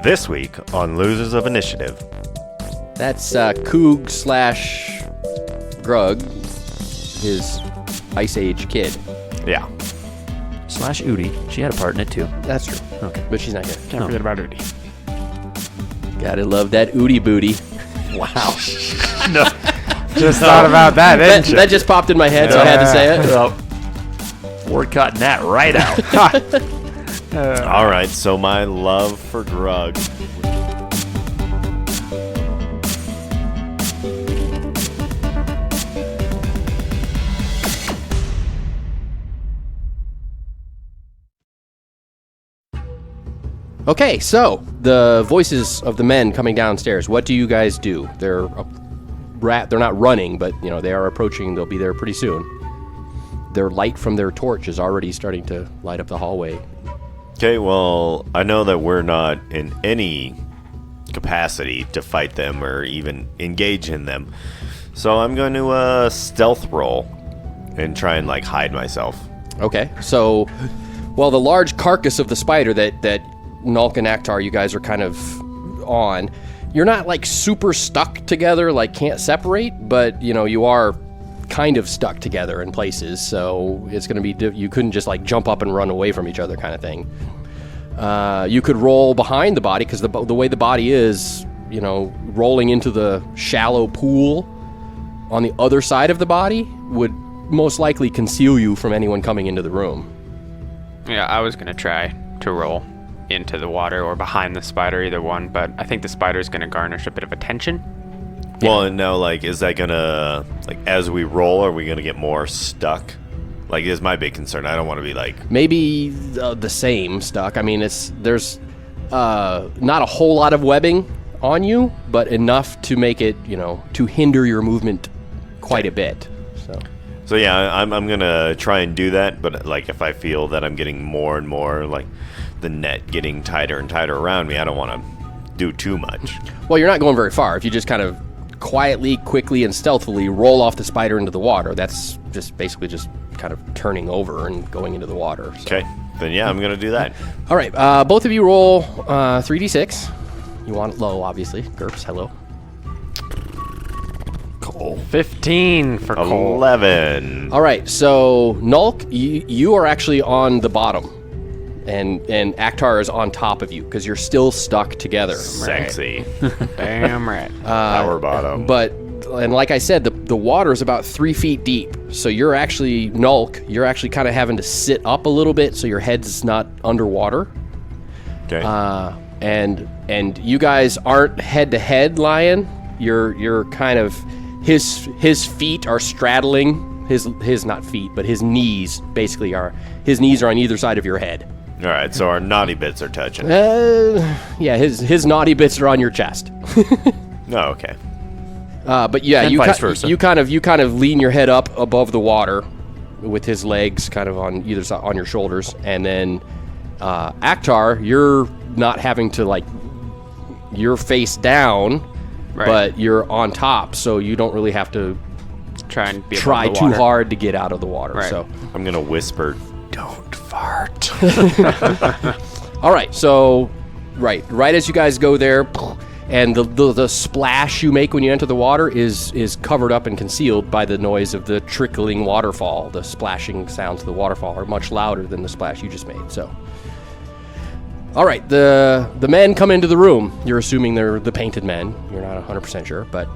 This week on Losers of Initiative. That's Coog / Grug, his Ice Age kid. Yeah. / Udi. She had a part in it too. That's true. Okay. But she's not here. Can't forget about Udi. Gotta love that Udi booty. Wow. Just thought about that, didn't you? That just popped in my head, so I had to say it. Well, we're cutting that right out. All right, so my love for Grug. Okay, so the voices of the men coming downstairs. What do you guys do? They're not running, but they are approaching. They'll be there pretty soon. Their light from their torch is already starting to light up the hallway. Okay, well, I know that we're not in any capacity to fight them or even engage in them. So I'm going to stealth roll and try and hide myself. Okay, so the large carcass of the spider that Nulk and Akhtar, you guys are kind of on. You're not super stuck together, can't separate, but you are kind of stuck together in places. So it's going to be you couldn't just jump up and run away from each other kind of thing. You could roll behind the body because the way the body is, rolling into the shallow pool on the other side of the body would most likely conceal you from anyone coming into the room. Yeah, I was going to try to roll into the water or behind the spider, either one, but I think the spider's going to garnish a bit of attention. Well, and now, is that gonna, as we roll, are we gonna get more stuck? Is my big concern. I don't want to be Maybe the same stuck. I mean, there's not a whole lot of webbing on you, but enough to make it, to hinder your movement quite a bit. So yeah, I'm gonna try and do that, but if I feel that I'm getting more and more the net getting tighter and tighter around me, I don't want to do too much. Well, you're not going very far. If you just kind of quietly, quickly, and stealthily roll off the spider into the water, that's just basically just kind of turning over and going into the water. So. Okay, then yeah, I'm gonna do that. All right, both of you roll 3d6. You want it low, obviously. GURPS, hello. Cole. 15 for Cole. 11. All right, so Nulk, you are actually on the bottom. And Akhtar is on top of you because you're still stuck together. Sexy. Damn right. Power bottom. And like I said, the water is about 3 feet deep. So you're actually, Nulk, you're actually kind of having to sit up a little bit so your head's not underwater. Okay. And you guys aren't head to head, Lion. You're kind of his feet are straddling his not feet, but his knees basically are. His knees are on either side of your head. All right, so our naughty bits are touching. Yeah, his naughty bits are on your chest. Oh, okay. But yeah, And you vice versa. you kind of lean your head up above the water, with his legs kind of on either side on your shoulders, and then Akhtar, you're not having to you're face down, Right. but you're on top, so you don't really have to Try and be try above the too water. hard to get out of the water. Right. So. I'm gonna whisper, "Don't fart." All right, so right as you guys go there, and the splash you make when you enter the water is covered up and concealed by the noise of the trickling waterfall. The splashing sounds of the waterfall are much louder than the splash you just made. So, all right, the men come into the room. You're assuming they're the painted men. You're not 100% sure, but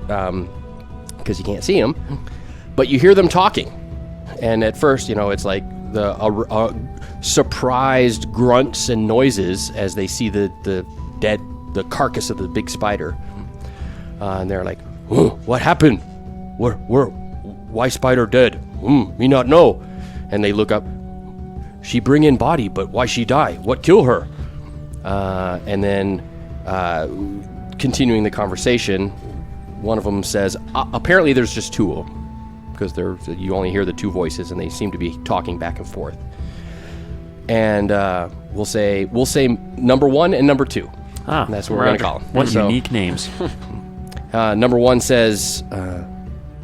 because you can't see them, but you hear them talking, and at first, it's the surprised grunts and noises as they see the carcass of the big spider, and they're like, "Oh, what happened? Why spider dead? Me not know." And they look up. She bring in body, but why she die? What kill her? And then continuing the conversation, one of them says, apparently there's just two of them, because you only hear the two voices, and they seem to be talking back and forth. And we'll say number one and number two. And that's what we're going to call them. What unique names. Number one says,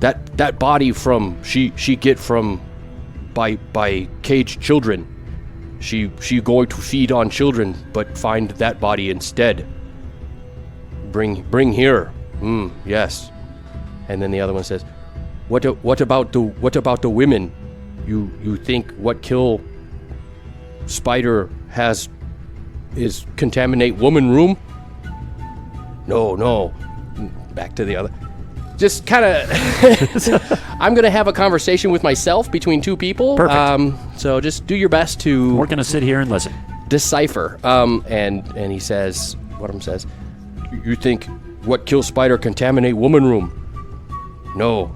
that body from she get from by caged children. She going to feed on children, but find that body instead. bring here. Yes. And then the other one says, what about the women? You think what kill spider is contaminate woman room? No. Back to the other. Just kind of, I'm going to have a conversation with myself between two people. Perfect. So just do your best to We're going to sit here and listen. decipher. And he says, one of them says, you think what kill spider contaminate woman room? No.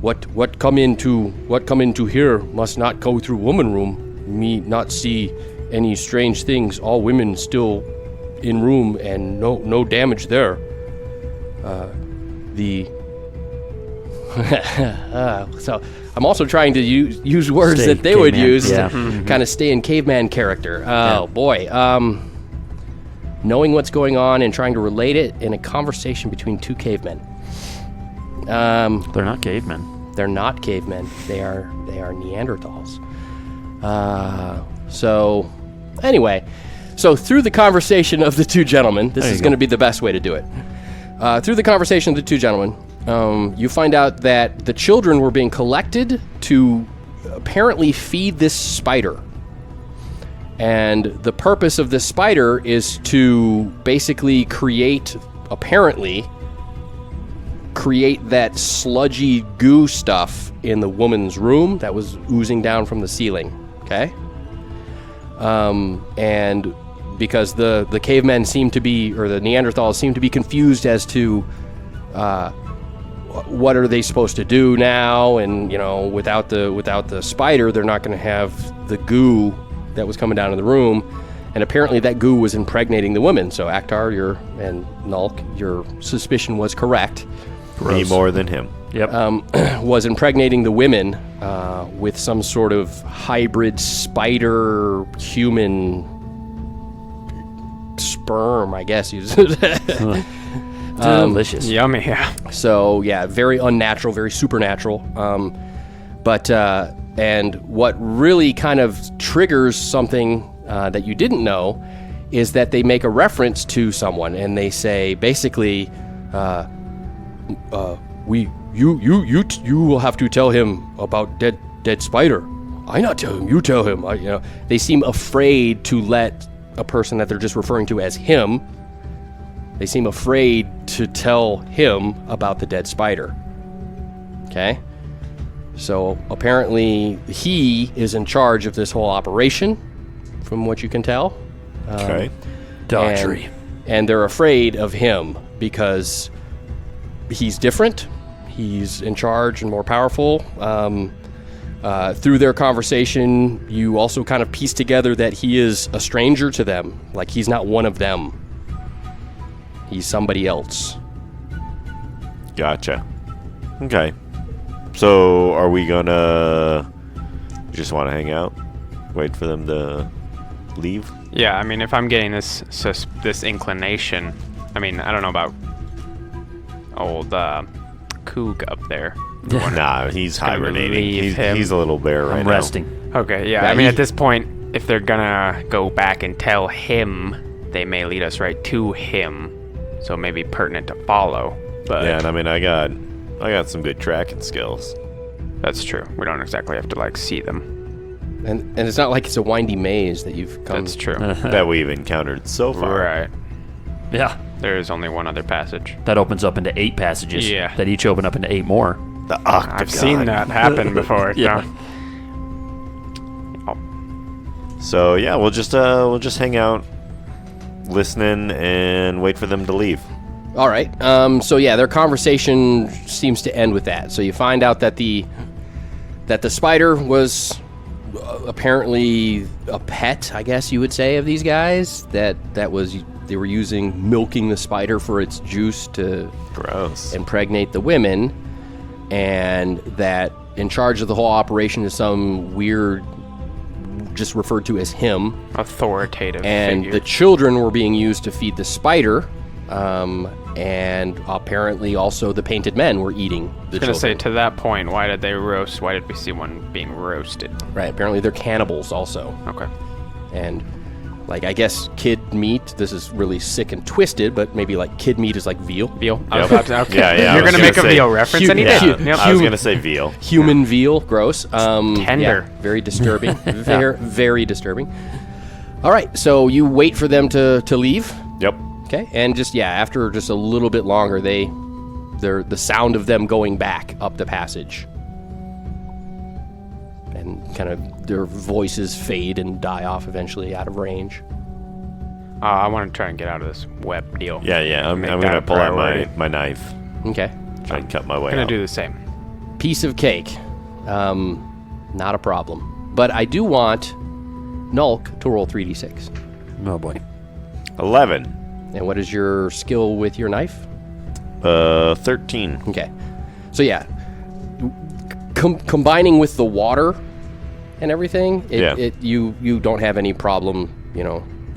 What come into here must not go through woman room. Me not see any strange things. All women still in room and no damage there. So I'm also trying to use words Stay that they would caveman, use yeah. to kind of stay in caveman character. Oh boy. Knowing what's going on and trying to relate it in a conversation between two cavemen. They're not cavemen. They're not cavemen. They are Neanderthals. So anyway, so through the conversation of the two gentlemen, this is going to be the best way to do it. Through the conversation of the two gentlemen, you find out that the children were being collected to apparently feed this spider. And the purpose of this spider is to basically create that sludgy goo stuff in the woman's room that was oozing down from the ceiling. Okay? And because the cavemen seem to be, or the Neanderthals seem to be confused as to what are they supposed to do now, and without the spider, they're not going to have the goo that was coming down in the room, and apparently that goo was impregnating the women. So Akhtar, and Nulk, your suspicion was correct. Me more than him. Yep. Was impregnating the women with some sort of hybrid spider human sperm, I guess. Delicious. Yummy, yeah. So yeah, very unnatural, very supernatural. And what really kind of triggers something that you didn't know is that they make a reference to someone, and they say basically, you will have to tell him about dead spider. I not tell him, you tell him. They seem afraid to let a person that they're just referring to as him. They seem afraid to tell him about the dead spider. Okay? So apparently he is in charge of this whole operation, from what you can tell. Okay. Daughtry. And they're afraid of him because he's different. He's in charge and more powerful. Through their conversation, you also kind of piece together that he is a stranger to them. Like, he's not one of them. He's somebody else. Gotcha. Okay. So, are we gonna just want to hang out? Wait for them to leave? Yeah, I mean, if I'm getting this inclination, I mean, I don't know about old Coog up there. Nah, he's gonna hibernating. relieve him. He's a little bear right I'm now. resting. Okay, yeah. Yeah, I mean, he- at this point, if they're gonna go back and tell him, they may lead us right to him. So maybe pertinent to follow. But Yeah, and I mean, I got some good tracking skills. that's true. We don't exactly have to like see them. And it's not like it's a windy maze that you've come. That's true. that we've encountered so far. Right. Yeah. There is only one other passage. That opens up into 8 passages. Yeah. That each open up into 8 more. The octagon. I've seen that happen before. Yeah. So yeah, we'll just hang out, listening, and wait for them to leave. All right. So yeah, their conversation seems to end with that. So you find out that the spider was apparently a pet, I guess you would say, of these guys. They were using milking the spider for its juice to Gross. impregnate the women, and that in charge of the whole operation is some weird, just referred to as him. Authoritative And figure. the children were being used to feed the spider, and apparently also the painted men were eating the I was gonna say, children. to that point, why did they roast? Why did we see one being roasted? Right, apparently they're cannibals also. Okay. And like, I guess kid meat. This is really sick and twisted, but maybe like kid meat is like veal. Veal. I was Yep. about to. Okay. Yeah, yeah, I You're was gonna gonna make a say- veal reference, and he Yeah, did. Yep. I was gonna say veal. Human veal, gross. Tender. Yeah, very disturbing. Very disturbing. All right, so you wait for them to leave. Yep. Okay, and just after just a little bit longer, they're the sound of them going back up the passage, and kind of their voices fade and die off eventually out of range. I want to try and get out of this web deal. Yeah, yeah. I'm Make gonna that a pull out priority. my knife, Okay, try and cut my way I'm gonna out. do the same. piece of cake, not a problem. But I do want Nulk to roll 3d6. Oh boy. 11. And what is your skill with your knife? 13. Okay. So combining with the water and everything, you don't have any problem,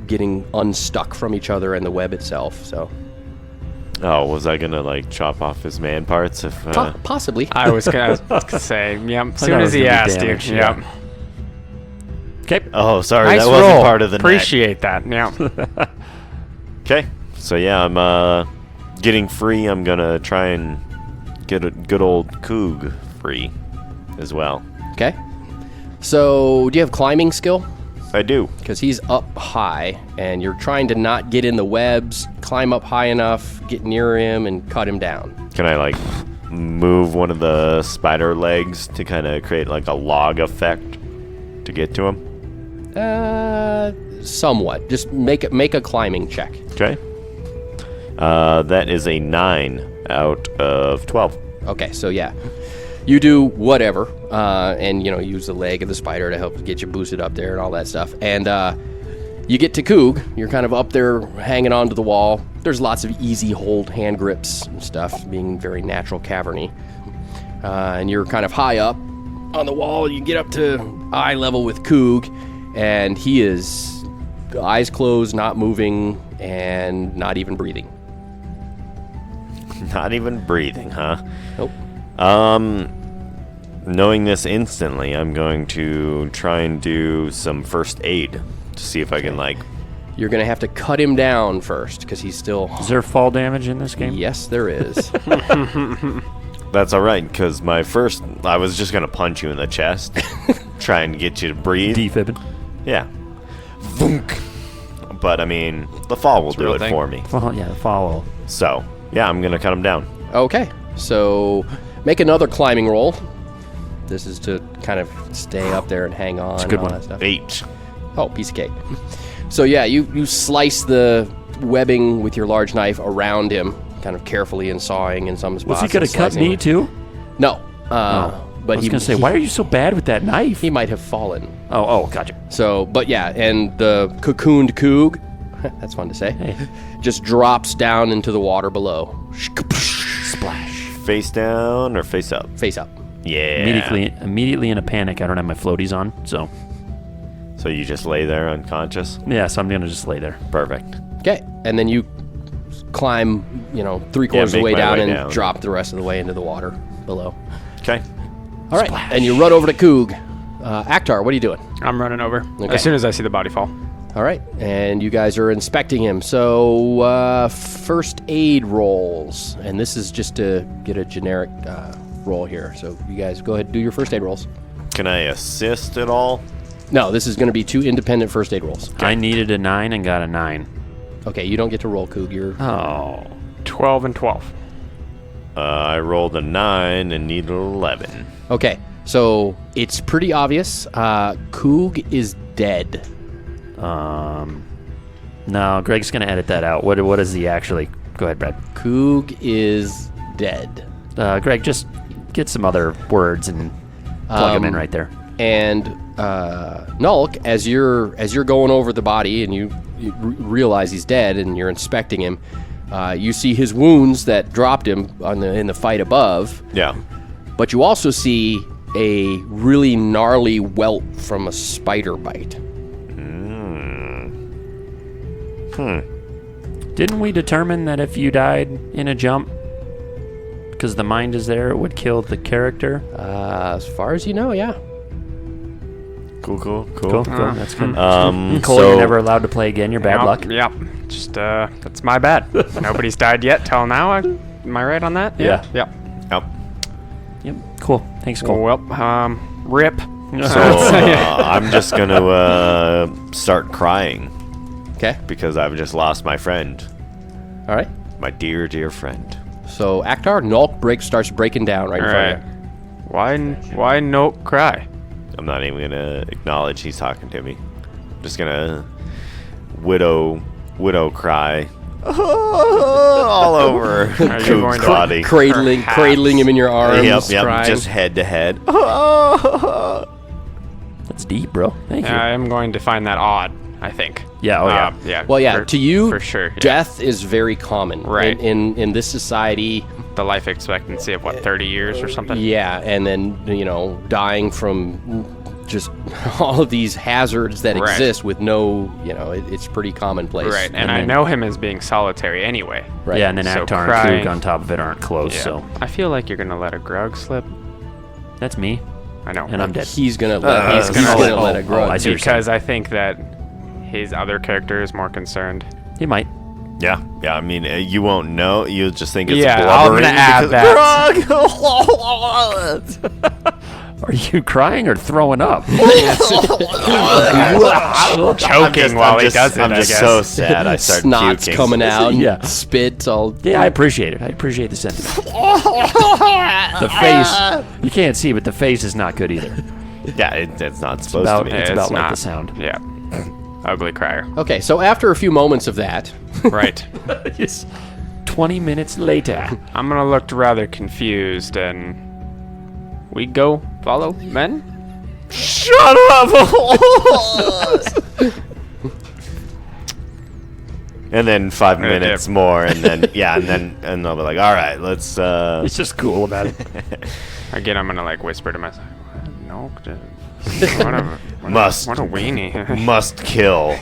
getting unstuck from each other and the web itself. So Oh, was I gonna like chop off his man parts if? possibly. I was gonna say, yep. As soon that as was he gonna be asked you, damage, yep. yeah. Okay. Oh, sorry, Nice that wasn't roll. part of the net. Appreciate that. Yeah. Okay, so yeah, I'm getting free. I'm gonna try and get a good old Coog free as well. Okay. So do you have climbing skill? I do. Because he's up high, and you're trying to not get in the webs, climb up high enough, get near him, and cut him down. Can I like move one of the spider legs to kind of create like a log effect to get to him? Somewhat. Just make a climbing check. Okay. That is a 9 out of 12. Okay, so you do whatever, and use the leg of the spider to help get you boosted up there and all that stuff. And you get to Coog. You're kind of up there hanging onto the wall. There's lots of easy hold hand grips and stuff, being very natural caverny. And you're kind of high up on the wall. You get up to eye level with Coog, and he is eyes closed, not moving, and not even breathing. Not even breathing, huh? Nope. Knowing this instantly, I'm going to try and do some first aid to see if I can like. You're going to have to cut him down first, because he's still... Is there fall damage in this game? Yes, there is. That's all right, because I was just gonna punch you in the chest, try and get you to breathe. Defibbing. Yeah. Vunk. But I mean, the fall will do real it thing. for me. Well, yeah, fall. So yeah, I'm gonna cut him down. Okay, so make another climbing roll. This is to kind of stay up there and hang on. It's a good and all one. that stuff. 8. Oh, piece of cake. So you slice the webbing with your large knife around him, kind of carefully and sawing in some spots. Was he gonna and cut slicing. me too? No. I But was gonna say, why are you so bad with that knife? He might have fallen. Oh, gotcha. So, but and the cocooned Coog, that's fun to say, Hey. just drops down into the water below. Splash. Face down or face up? Face up. Yeah. Immediately in a panic. I don't have my floaties on, so So you just lay there unconscious? yeah. So I'm gonna just lay there. Perfect. Okay, and then you climb, 3/4 of the make way my down way and down. drop the rest of the way into the water below. Okay. All right, and you run over to Coog. Aktar, what are you doing? I'm running over Okay. as soon as I see the body fall. All right, and you guys are inspecting him. So first aid rolls, and this is just to get a generic roll here. So you guys go ahead and do your first aid rolls. Can I assist at all? No, this is going to be 2 independent first aid rolls. I needed a 9 and got a 9. Okay, you don't get to roll, Coog. You're Oh. 12 and 12. I rolled a 9 and needed 11. okay. So it's pretty obvious. Coog is dead. No, Greg's gonna edit that out. What is he actually? Go ahead, Brad. Coog is dead. Greg, just get some other words and plug them in right there. And Nulk, as you're going over the body and you realize he's dead and you're inspecting him, you see his wounds that dropped him in the fight above, Yeah. but you also see a really gnarly welt from a spider bite. Didn't we determine that if you died in a jump, because the mind is there, it would kill the character? As far as you know, yeah. Cool. Cool. That's good. Cole, So you're never allowed to play again. You're bad luck. Yep. Just that's my bad. Nobody's died yet till now. Am I right on that? Yeah. Yep. Yep. Yep. Cool. Thanks, Cole. Well, rip. So I'm just gonna start crying Okay. because I've just lost my friend, All right. my dear friend. So Aktar, Nulk starts breaking down right in All front right. of you. Why no cry? I'm not even gonna acknowledge he's talking to me. I'm just gonna widow cry all over Are you Coop's going to- body. Cradling him in your arms, Yep, crying. just head to head. That's deep, bro. Thank you. I am going to find that odd. I think. Yeah, oh, yeah. Yeah. Well, yeah. To you, for sure. Yeah. death is very common. Right. In this society, The life expectancy of 30 years or something. yeah, and then dying from just all of these hazards that Right. exist with no, it's pretty commonplace. Right. And I then- know him as being solitary anyway. Right. Yeah, and then So Aktar and crying- Krug on top of it aren't close, Yeah. so I feel like you're gonna let a grug slip. that's me, I know. and I'm dead. He's gonna let he's he's gonna- gonna let it grow. I see what you're saying. Because I think that his other character is more concerned. He might. Yeah. I mean, you won't know. You'll just think it's Yeah, I'm blubbering. gonna add that. Are you crying or throwing up? Choking while he does it, I'm I just guess. so sad. I start Snot's puking. coming out. Yeah. And spit all. Yeah, I appreciate it. I appreciate the sentiment. The face, you can't see, but the face is not good either. Yeah, it's not supposed About, to be. it's It's about like not. the sound. Yeah. Ugly crier. Okay, so after a few moments of that, Right. Yes. 20 minutes later. I'm gonna look rather confused and we go follow men? Shut up! And then 5 Yeah, minutes yeah. more, and then and they'll be like, "All right, let's." It's just cool about it. Again, I'm gonna whisper to myself. No, what Must. a weenie. Must kill.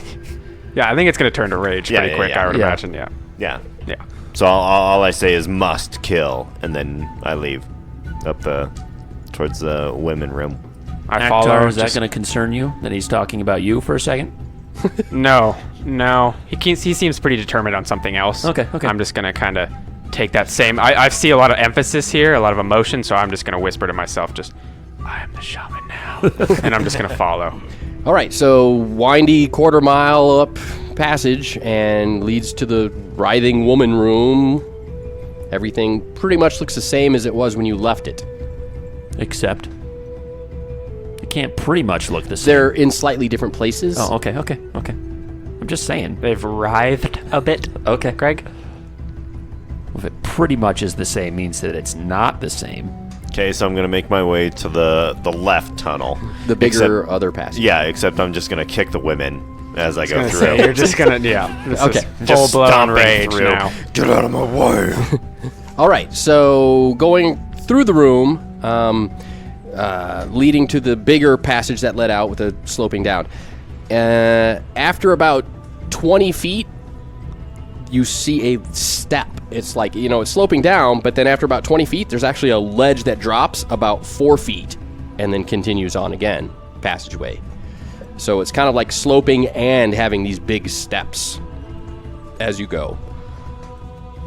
Yeah, I think it's gonna turn to rage Yeah, pretty yeah, quick. yeah. I would Yeah. imagine. Yeah. Yeah. Yeah. So all I say is "must kill," and then I leave up towards the women room. I follow. Aktar, is that just- going to concern you that he's talking about you for a second? No. He seems pretty determined on something else. Okay. I'm just gonna kind of take that same. I see a lot of emphasis here, a lot of emotion. So I'm just gonna whisper to myself, just, I am the shaman now, and I'm just gonna follow. all right, so windy quarter-mile up passage and leads to the writhing woman room. Everything pretty much looks the same as it was when you left it. Except, it can't pretty much look the same. They're in slightly different places. Oh, okay. I'm just saying. They've writhed a bit. Okay. Greg. If it pretty much is the same, means that it's not the same. Okay, so I'm gonna make my way to the left tunnel. The bigger Except- other passage. Yeah, except I'm just gonna kick the women as I go Gonna through. say, you're just gonna this Okay. is Just full blown stomping rage through. now. Get out of my way! All right, so going through the room, leading to the bigger passage that led out with a sloping down. After about 20 feet, you see a step. It's like, it's sloping down, but then after about 20 feet, there's actually a ledge that drops about 4 feet and then continues on again, passageway. So it's kind of like sloping and having these big steps as you go.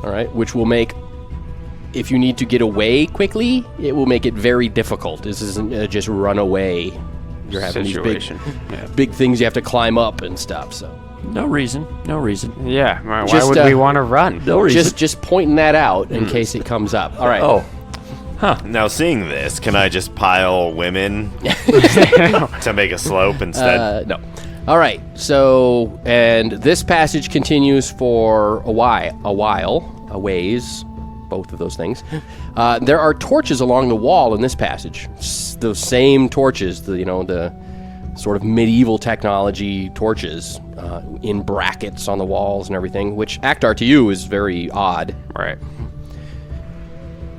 All right, which will make, if you need to get away quickly, it will make it very difficult. This isn't just run away. You're having Situation. these big things you have to climb up and stuff. So No reason. Yeah. Why Just, would we want to run? No reason. just pointing that out in case it comes up. All right. Oh, Now, seeing this, can I just pile women to make a slope instead? No. All right. So, and this passage continues for a ways, both of those things. There are torches along the wall in this passage. Those same torches, the sort of medieval technology torches in brackets on the walls and everything, which Aktar to you is very odd. Right.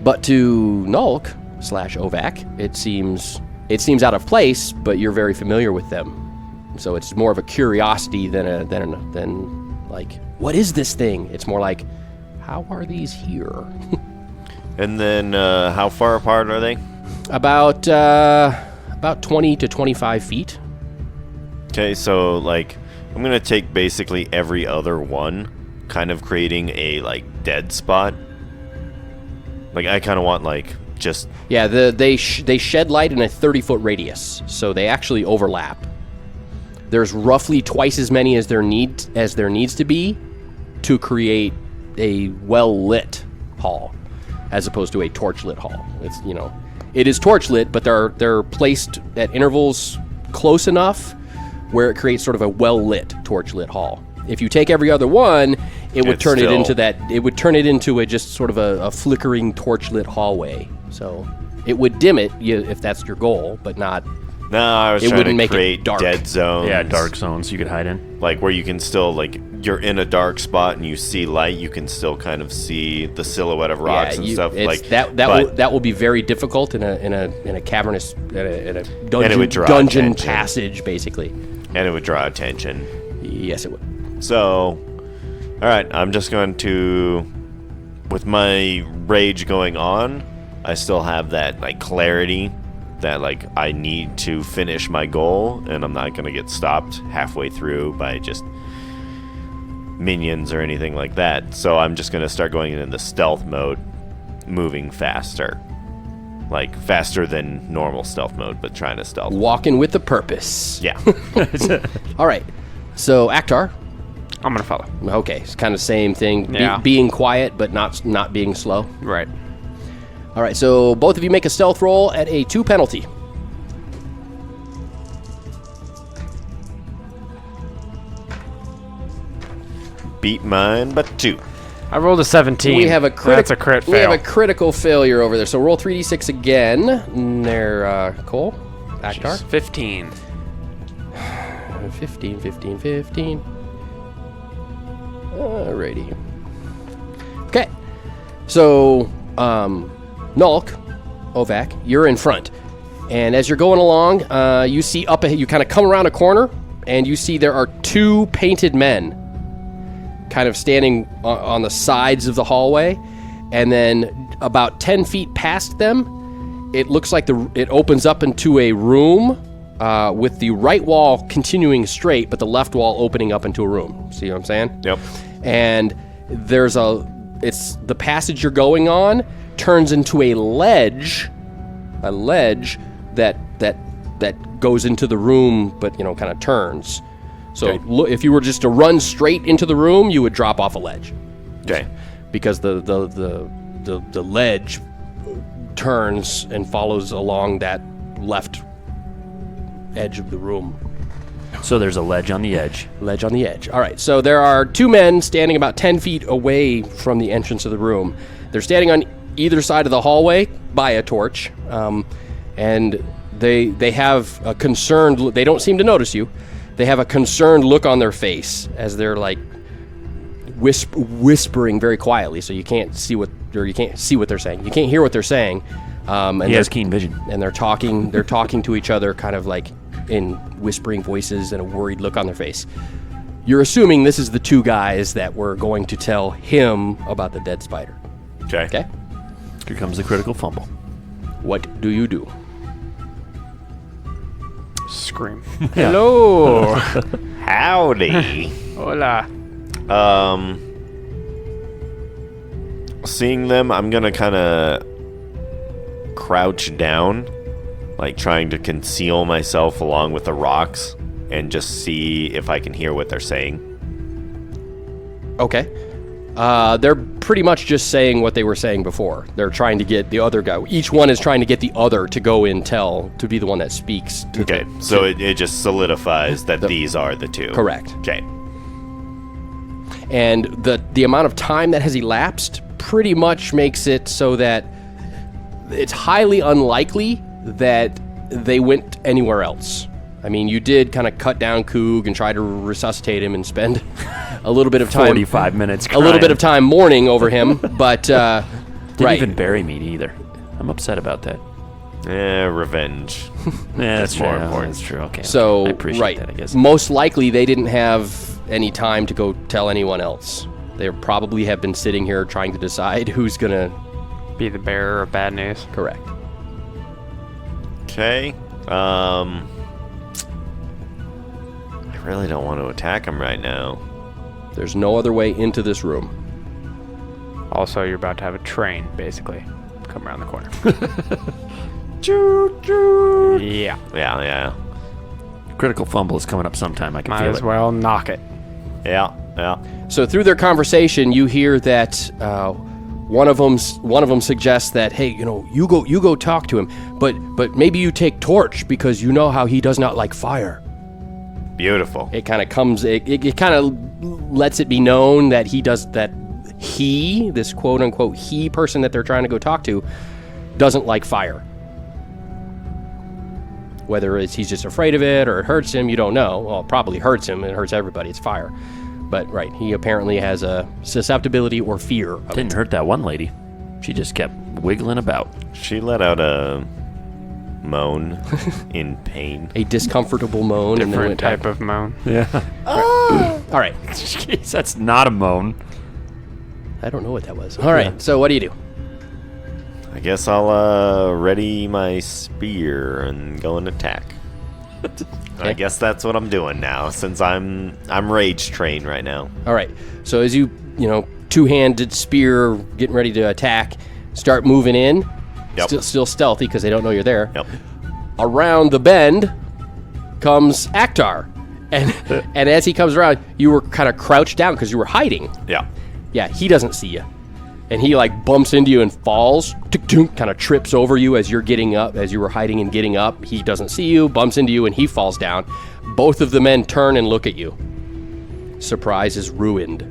But to Nulk / Ovak, it seems out of place, but you're very familiar with them. So it's more of a curiosity than like, what is this thing? It's more like, how are these here? And then, how far apart are they? About 20 to 25 feet. Okay, so like I'm gonna take basically every other one, kind of creating a like dead spot. Like I kind of want like just Yeah, they shed light in a 30-foot radius, so they actually overlap. There's roughly twice as many as there needs to be to create a well-lit hall, as opposed to a torch-lit hall. It's it is torch-lit, but they're placed at intervals close enough where it creates sort of a well-lit torch-lit hall. If you take every other one, it would turn it into a just sort of a flickering torch-lit hallway. So it would dim it if that's your goal, but not. No, I was It trying wouldn't to make it create dark. dead zones. Yeah, dark zones you could hide in. Like where you can still like you're in a dark spot and you see light, you can still kind of see the silhouette of rocks and stuff. Like that will be very difficult in a cavernous in a dungeon, And it would draw dungeon attention. passage basically. and it would draw attention. Yes, it would. So, all right, I'm just going to, with my rage going on, I still have that like clarity that like I need to finish my goal, and I'm not going to get stopped halfway through by just minions or anything like that. So I'm just going to start going into the stealth mode, moving faster. Like faster than normal stealth mode, but trying to stealth. Walking with a purpose. Yeah. All right. So Aktar. I'm gonna follow. Okay, it's kind of same thing. Yeah. Being quiet, but not being slow. Right. All right. So both of you make a stealth roll at a 2 penalty. Beat mine, but 2. I rolled a 17. We have a That's a crit fail. We have a critical failure over there. So roll 3d6 again. There, Cole. Aktar. 15. 15. Alrighty. Okay. So, Nulk, Ovak, you're in front. And as you're going along, you see up ahead, you kind of come around a corner, and you see there are 2 painted men kind of standing on the sides of the hallway. And then about 10 feet past them, it looks like it opens up into a room with the right wall continuing straight, but the left wall opening up into a room. See what I'm saying? Yep. And there's the passage you're going on turns into a ledge that goes into the room, but kind of turns. So if you were just to run straight into the room, you would drop off a ledge. Okay. Because the ledge turns and follows along that left edge of the room. So there's a ledge on the edge. Ledge on the edge. All right. So there are 2 men standing about 10 feet away from the entrance of the room. They're standing on either side of the hallway by a torch, and they have a concerned. They don't seem to notice you. They have a concerned look on their face as they're like whispering very quietly, so you can't see what they're saying. You can't hear what they're saying. And He has keen vision. and they're talking to each other kind of like in whispering voices and a worried look on their face. You're assuming this is the 2 guys that were going to tell him about the dead spider. Okay. Okay? Here comes the critical fumble. What do you do? Scream. Hello. Howdy. Hola. Seeing them, I'm gonna kind of crouch down, like trying to conceal myself along with the rocks, and just see if I can hear what they're saying. Okay. They're pretty much just saying what they were saying before. They're trying to get the other guy. Each one is trying to get the other to go in to be the one that speaks. Okay, so it just solidifies that these are the 2. Correct. Okay. And the amount of time that has elapsed pretty much makes it so that it's highly unlikely that they went anywhere else. I mean, you did kind of cut down Coog and try to resuscitate him and spend a little bit of time, 45 minutes. a little bit of time mourning over him, but Didn't right. even bury me either. I'm upset about that. Revenge. Yeah, that's more true. important. That's true. Okay. So I appreciate right, that, I guess. most likely they didn't have any time to go tell anyone else. They probably have been sitting here trying to decide who's gonna Be the bearer of bad news. correct. Okay. really don't want to attack him right now. There's no other way into this room. Also, you're about to have a train, basically, come around the corner. Yeah. Yeah. Critical fumble is coming up sometime. I can Might feel as it. well knock it. Yeah. So through their conversation, you hear that one of them suggests that, hey, you go talk to him, but maybe you take Torch because you know how he does not like fire. Beautiful. It kind of comes. It kind of lets it be known that this quote unquote he person that they're trying to go talk to, doesn't like fire. Whether he's just afraid of it or it hurts him, you don't know. Well, it probably hurts him. It hurts everybody. It's fire. But, right, he apparently has a susceptibility or fear of Didn't it. hurt that one lady. She just kept wiggling about. She let out a moan in pain. A discomfortable moan. and then Different went type back. of moan. Yeah. All right. Jeez, that's not a moan. I don't know what that was. All right, so what do you do? I guess I'll ready my spear and go and attack. I guess that's what I'm doing now, since I'm rage trained right now. All right, so as you two-handed spear, getting ready to attack, start moving in. Yep. Still stealthy because they don't know you're there. Yep. Around the bend comes Akhtar. And as he comes around, you were kind of crouched down because you were hiding. Yeah. Yeah, he doesn't see you. And he bumps into you and falls, kind of trips over you as you're getting up, as you were hiding and getting up. He doesn't see you, bumps into you, and he falls down. Both of the men turn and look at you. Surprise is ruined.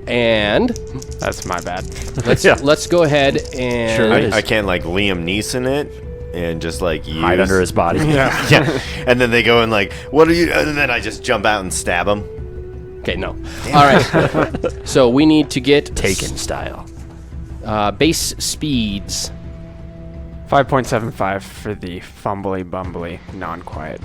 And That's my bad. let's go ahead and Sure is. I can't Liam Neeson it and just use... Hide under his body. Yeah. And then they go and what are you... And then I just jump out and stab him. Okay, no. All right. So we need to get Taken style. base speeds. 5.75 for the fumbly bumbly non-quiet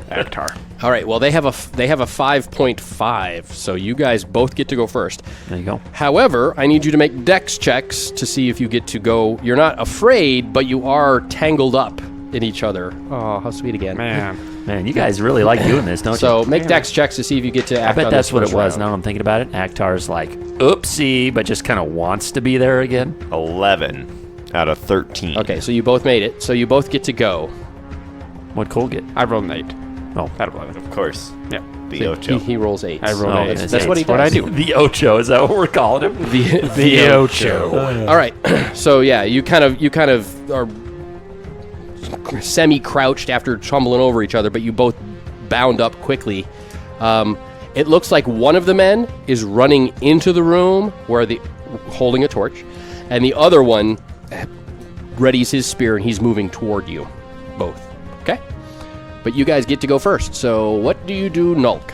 Akhtar. All right. Well, they have a 5.5, so you guys both get to go first. There you go. However, I need you to make dex checks to see if you get to go. You're not afraid, but you are tangled up in each other. Oh, how sweet again. Man, you guys really like doing this, don't So you? make dex checks to see if you get to act I bet on that's this what it first was. round. Now I'm thinking about it. Akhtar's like, oopsie, but just kind of wants to be there again. 11 out of 13. Okay, so you both made it. So you both get to go. What'd Cole get? I rolled an 8. Oh, Out of 11. Of course. Yeah. The So Ocho. he rolls 8. I rolled Oh, 8. That's what he What I does. do. the Ocho, is that what we're calling him? The Ocho. All right. So yeah, you kind of are semi-crouched after tumbling over each other, but you both bound up quickly. It looks like one of the men is running into the room holding a torch, and the other one readies his spear and he's moving toward you. Both. Okay? But you guys get to go first. So what do you do, Nulk?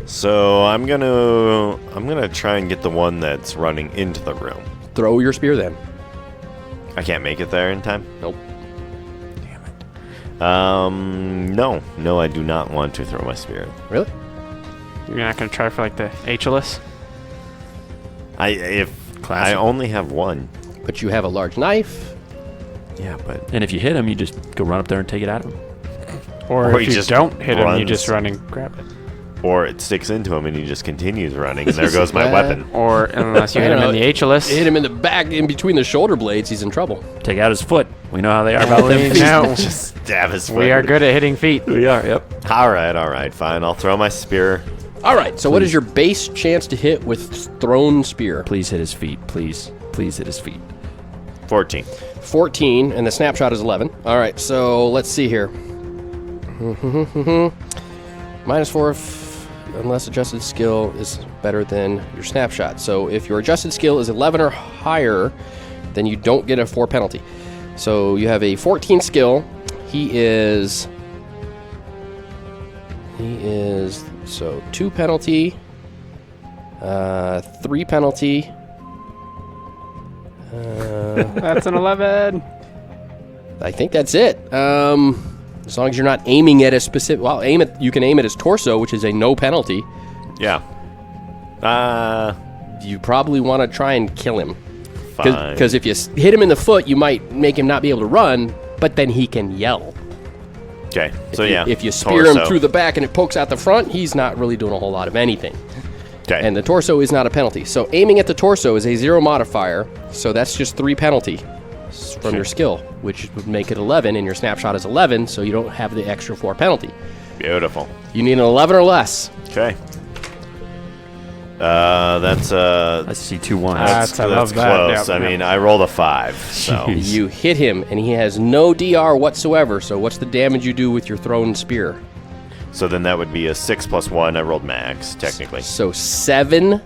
So I'm gonna try and get the one that's running into the room. Throw your spear then. I can't make it there in time? Nope. No, I do not want to throw my spear. Really? You're not going to try for the HLS? I Classic. only have one. But you have a large knife. Yeah, but And if you hit him, you just go run up there and take it out of him. Or Or if he you just don't hit him, you runs. just run and grab it. or it sticks into him and he just continues running, and there goes my Bad. weapon. Or unless you I hit don't him in know. the HLS. Hit him in the back, in between the shoulder blades. He's in trouble. Take out his foot. We know how they are about We them feet. know. Just stab his foot. We are good at hitting feet. We are, yep. All right, fine. I'll throw my spear. All right. So what is your base chance to hit with thrown spear? Please hit his feet. Please hit his feet. 14. 14, and the snapshot is 11. All right. So let's see here. -4 unless adjusted skill is better than your snapshot. So if your adjusted skill is 11 or higher, then you don't get a 4 penalty. So you have a 14 skill. He is so 2 penalty, 3 penalty. That's an 11. I think that's it. As long as you're not aiming at a specific, you can aim at his torso, which is a no penalty. Yeah. You probably want to try and kill him. Fine. Because if you hit him in the foot, you might make him not be able to run, but then he can yell. Okay, so yeah. If you spear him torso. through the back and it pokes out the front, he's not really doing a whole lot of anything. Okay. And the torso is not a penalty. So aiming at the torso is a 0 modifier, so that's just 3 penalty from your skill, which would make it 11, and your snapshot is 11, so you don't have the extra 4 penalty. Beautiful. You need an 11 or less. Okay. That's I see 2 ones. That's- I love that. close. Yep, I yep. mean, I rolled a 5, so Jeez. You hit him, and he has no DR whatsoever, so what's the damage you do with your thrown spear? then that would be a 6 plus 1. I rolled max, technically. So 7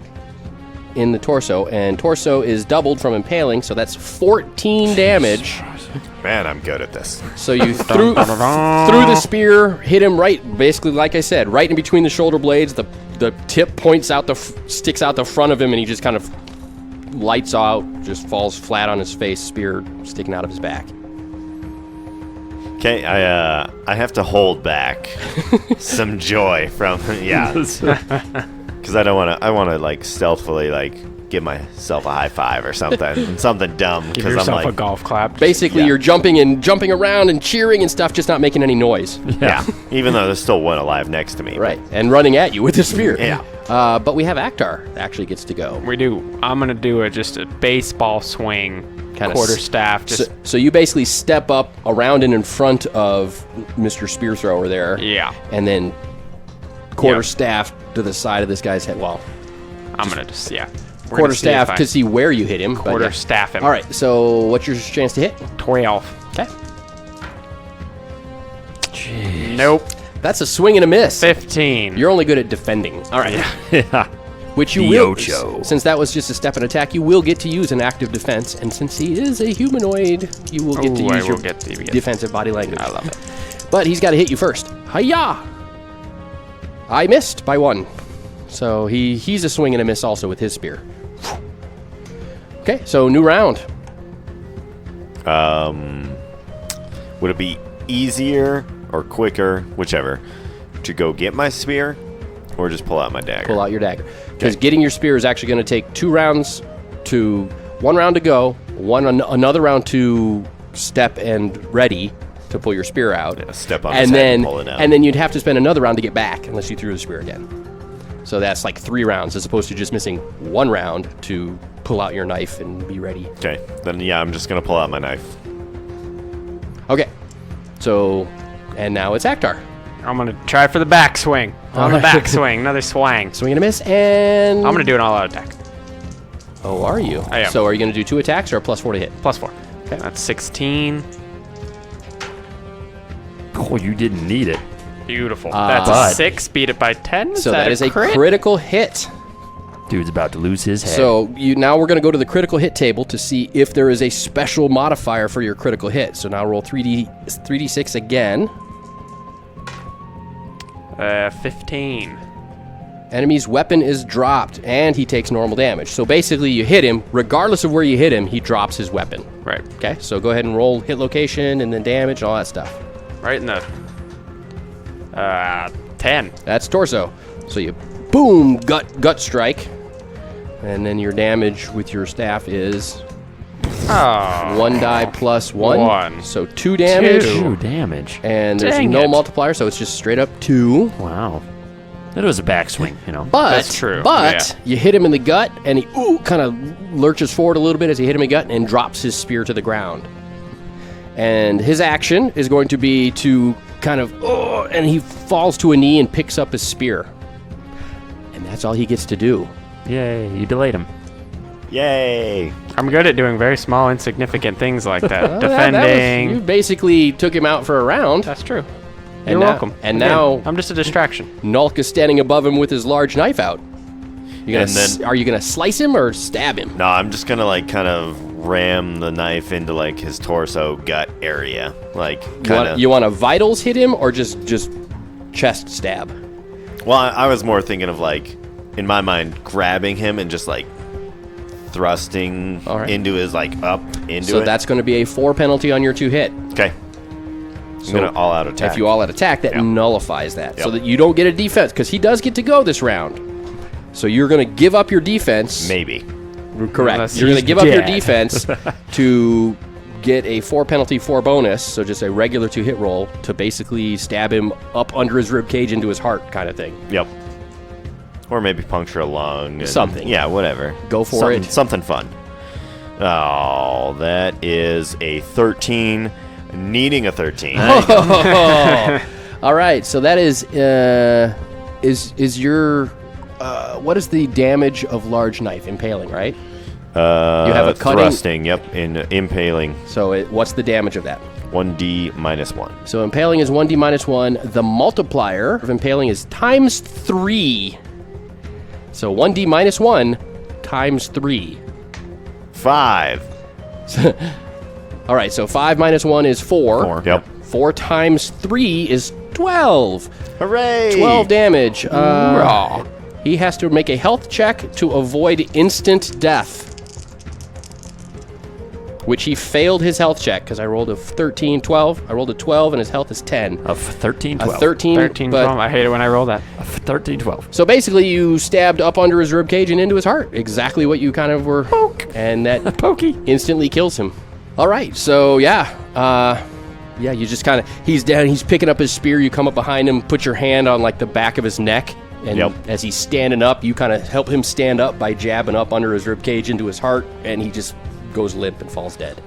in the torso, and torso is doubled from impaling, so that's 14 damage. Man, I'm good at this. So you threw the spear, hit him right, basically like I said, right in between the shoulder blades. The tip points out sticks out the front of him, and he just kind of lights out, just falls flat on his face, spear sticking out of his back. Okay, I have to hold back some joy from because I don't want to. I want to like stealthily like give myself a high five or something, something dumb. Give Because I'm yourself like, a golf clap. Basically, Yeah. you're jumping around and cheering and stuff, just not making any noise. yeah. Even though there's still one alive next to me. Right, and running at you with the spear. Yeah. But we have Aktar that actually gets to go. We do. I'm gonna do just a baseball swing, Kinda quarter staff. Just So you basically step up around and in front of Mr. Spear Thrower there. yeah. And then quarter Yep. staff to the side of this guy's head. Well, I'm gonna just We're quarter gonna see if staff I to see where you hit him. but quarter yeah. staff him. All right, so what's your chance to hit? 12. Okay. Nope. That's a swing and a miss. 15. You're only good at defending. All right. Yeah. Which you will, Yocho. since that was just a step and attack, you will get to use an active defense. And since he is a humanoid, you will get to Ooh, I use your will get to- defensive body language. I love it. But he's got to hit you first. Hiya! I missed by 1. So he's a swing and a miss also with his spear. Okay, so new round. Would it be easier or quicker, whichever, to go get my spear or just pull out my dagger? Pull out your dagger. Because getting your spear is actually going to take 2 rounds to 1 round to go, another round to step and ready to pull your spear out. Yeah, step on his and head then and pull it out. and then you'd have to spend another round to get back unless you threw the spear again. So that's like 3 rounds as opposed to just missing 1 round to pull out your knife and be ready. Okay, then yeah, I'm just gonna pull out my knife. Okay. So and now it's Aktar. I'm gonna try for the backswing. On the backswing, another swang. Swing and a miss, and I'm gonna do an all-out attack. Oh, are you? I am. So are you going to do 2 attacks or a +4 to hit? +4. Okay. That's 16. Oh, you didn't need it. Beautiful. But- That's a 6. Beat it by 10. So that is a crit? critical hit. Dude's about to lose his head. So now we're going to go to the critical hit table to see if there is a special modifier for your critical hit. So now roll 3d6 again. 15. Enemy's weapon is dropped, and he takes normal damage. So basically, you hit him. Regardless of where you hit him, he drops his weapon. Right. Okay, so go ahead and roll hit location and then damage and all that stuff. Right in the 10. That's torso. So you boom, gut strike, and then your damage with your staff is Oh. 1 die plus 1. 1. So 2 damage. 2 damage. And there's Dang no it. multiplier, so it's just straight up 2. Wow. That was a backswing, you know. But That's true, But you hit him in the gut, and he kind of lurches forward a little bit as you hit him in the gut, and drops his spear to the ground. And his action is going to be to kind of and he falls to a knee and picks up his spear. And that's all he gets to do. Yay, you delayed him. Yay! I'm good at doing very small, insignificant things like that. Well, Defending. you basically took him out for a round. That's true. And You're now- welcome. and Again, now- I'm just a distraction. Nulk is standing above him with his large knife out. And then- Are you gonna slice him or stab him? No, I'm just gonna like kind of ram the knife into like his torso gut area, like kind of. You want to vitals hit him or just chest stab? Well, I was more thinking of like, in my mind, grabbing him and just like thrusting All right. into his like up into So it. that's going to be a 4 penalty on your 2 hit. Okay. I'm gonna all out attack. If you all out attack, that Yep. nullifies that. So Yep. that you don't get a defense, because he does get to go this round. So you're going to give up your defense. Maybe. Correct. Unless You're going to he's give up your dead. defense to get a 4 penalty, 4 bonus, so just a regular 2 hit roll to basically stab him up under his rib cage into his heart kind of thing. Yep. Or maybe puncture a lung. And, Something. Yeah, whatever. Go for something, it. Something fun. Oh, that is a 13. Needing a 13. All right, so that is your what is the damage of large knife? Impaling, right? You have a cutting. Thrusting, yep, in impaling. So what's the damage of that? 1d minus 1. So impaling is 1d minus 1. The multiplier of impaling is times 3. So 1d minus 1 times 3. 5. All right, so 5 minus 1 is 4. Yep. 4 times 3 is 12. Hooray! 12 damage. He has to make a health check to avoid instant death. Which he failed his health check because I rolled a 13, 12. I rolled a 12 and his health is 10. Of 13, A 12. 13, 13, but 12. I hate it when I roll that. Of 13, 12. So basically, you stabbed up under his ribcage and into his heart. Exactly what you kind of were. And that Pokey. instantly kills him. All right, so yeah. You just kind of, he's down, he's picking up his spear. You come up behind him, put your hand on like the back of his neck. And as he's standing up, you kind of help him stand up by jabbing up under his ribcage into his heart. And he just goes limp and falls dead.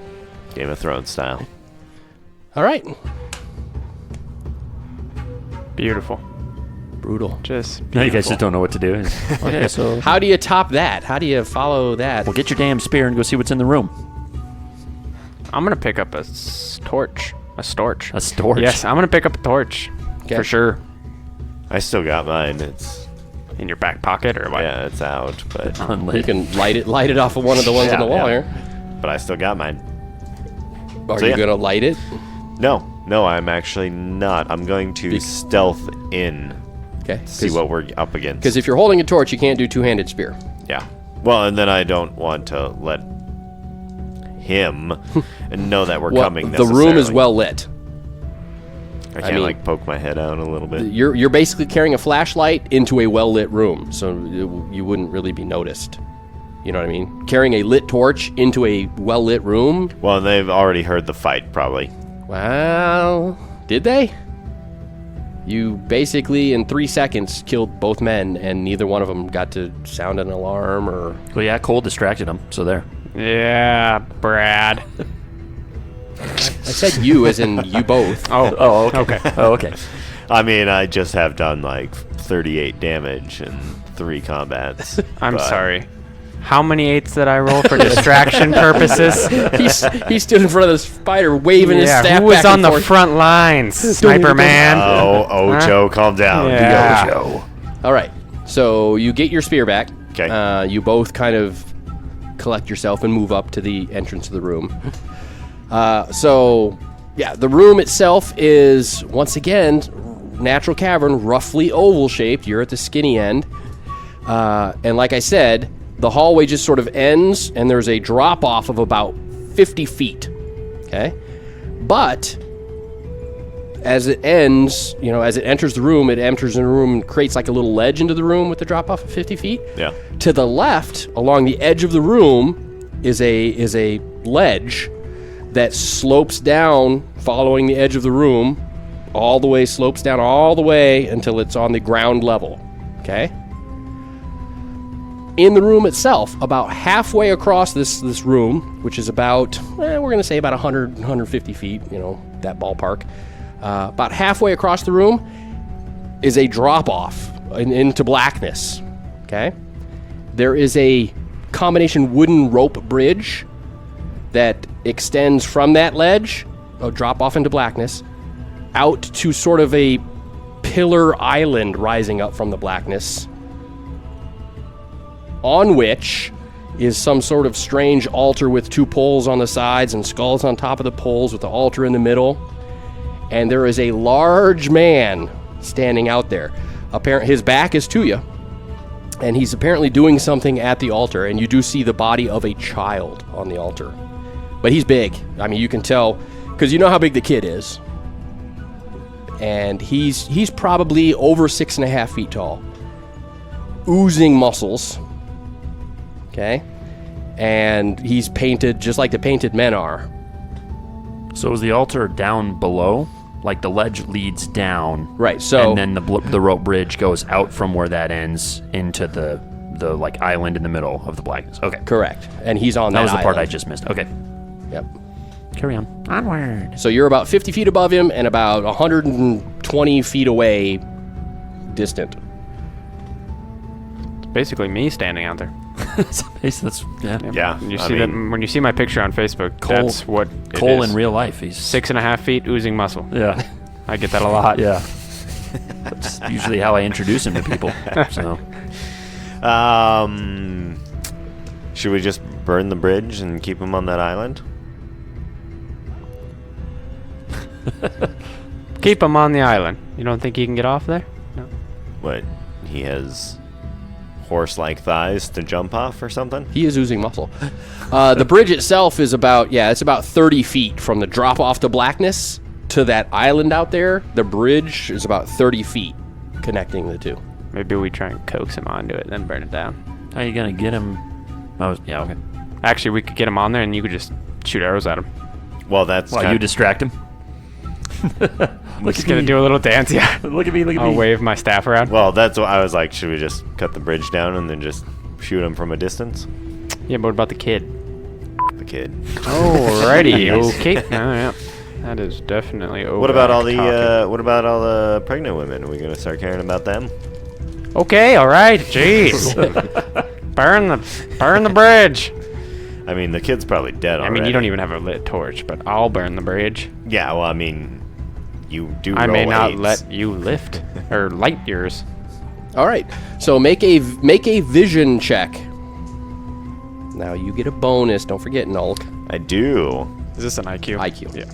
Game of Thrones style. All right. Beautiful. Brutal. Just Now you guys beautiful. just don't know what to do. Okay, so How do you top that? How do you follow that? well, get your damn spear and go see what's in the room. I'm going to pick up a torch. A storch. A storch. Yes, I'm going to pick up a torch. Okay. For sure. I still got mine. It's In your back pocket or what? yeah, it's out, but You can light it off of one of the ones on the wall yeah. here. but I still got mine. Are So, you yeah. going to light it? No, I'm actually not. I'm going to stealth in, Okay. see what we're up against. Because if you're holding a torch, you can't do two-handed spear. Yeah. Well, and then I don't want to let him know that we're coming. The room is necessarily. well lit. I can't mean- like poke my head out a little bit. You're basically carrying a flashlight into a well-lit room, so you wouldn't really be noticed. You know what I mean? Carrying a lit torch into a well-lit room? Well, they've already heard the fight, probably. Well, did they? You basically, in 3 seconds, killed both men, and neither one of them got to sound an alarm or... Well, yeah, Cole distracted him, so there. Yeah, Brad. I said you, as in you both. Oh, okay. Oh, okay. I mean, I just have done like 38 damage in 3 combats. I'm but- sorry. How many 8s did I roll for distraction purposes? He stood in front of the spider, waving his staff who was back on and the forth. front lines? Sniper man. Oh, Ocho, calm down. Yeah. Joe. All right, so you get your spear back. 'Kay. You both kind of collect yourself and move up to the entrance of the room. The room itself is, once again, natural cavern, roughly oval-shaped. You're at the skinny end. And like I said, the hallway just sort of ends, and there's a drop-off of about 50 feet. Okay? But as it ends, as it enters the room and creates like a little ledge into the room with the drop-off of 50 feet. Yeah. To the left, along the edge of the room, is a ledge that slopes down, following the edge of the room, slopes down all the way until it's on the ground level. Okay? In the room itself, about halfway across this room, which is about, we're going to say about 100, 150 feet, that ballpark. About halfway across the room is a drop-off into blackness. Okay? There is a combination wooden rope bridge that extends from that ledge, a drop-off into blackness, out to sort of a pillar island rising up from the blackness, on which is some sort of strange altar with 2 poles on the sides and skulls on top of the poles with the altar in the middle. And there is a large man standing out there. His back is to you, and he's apparently doing something at the altar, and you do see the body of a child on the altar. But he's big. I mean, you can tell, because you know how big the kid is. And he's probably over 6.5 feet tall. Oozing muscles. Okay? And he's painted just like the painted men are. So is the altar down below? Like the ledge leads down, Right. So and then the rope bridge goes out from where that ends into the like island in the middle of the blackness. Okay, correct, and he's on that that. was the part I island. just missed. Okay, Yep. carry on. Onward. So you're about 50 feet above him and about 120 feet away, distant. It's basically me standing out there. That's Yeah. When you I see that, mean, when you see my picture on Facebook, Cole- that's what it Cole is. in real life. He's 6.5 feet oozing muscle. Yeah, I get that a lot. yeah. That's usually how I introduce him to people. So should we just burn the bridge and keep him on that island? Keep him on the island. You don't think he can get off there? No. What? He has horse-like thighs to jump off or something? He is oozing muscle. The bridge itself is it's about 30 feet from the drop off to blackness to that island out there. The bridge is about 30 feet connecting the two. Maybe we try and coax him onto it, then burn it down. how you gonna get him? Yeah, okay. Actually, we could get him on there, and you could just shoot arrows at him. Well, that's Well, kind you distract him. We're just gonna do a little dance, yeah. Look at me. Look at I'll me. wave my staff around. Well, that's what I was like. Should we just cut the bridge down and then just shoot him from a distance? Yeah, but what about the kid? The kid. Alrighty, okay. Yeah. That is definitely over. What about all the pregnant women? Are we gonna start caring about them? Okay, alright, jeez. burn the bridge. I mean, the kid's probably dead I already. mean, you don't even have a lit torch, but I'll burn the bridge. Yeah, well, I mean, you do. I may roll not eights. let you lift or light yours. All right. So make a vision check. Now you get a bonus. Don't forget, Nulk. I do. Is this an IQ? IQ. Yeah.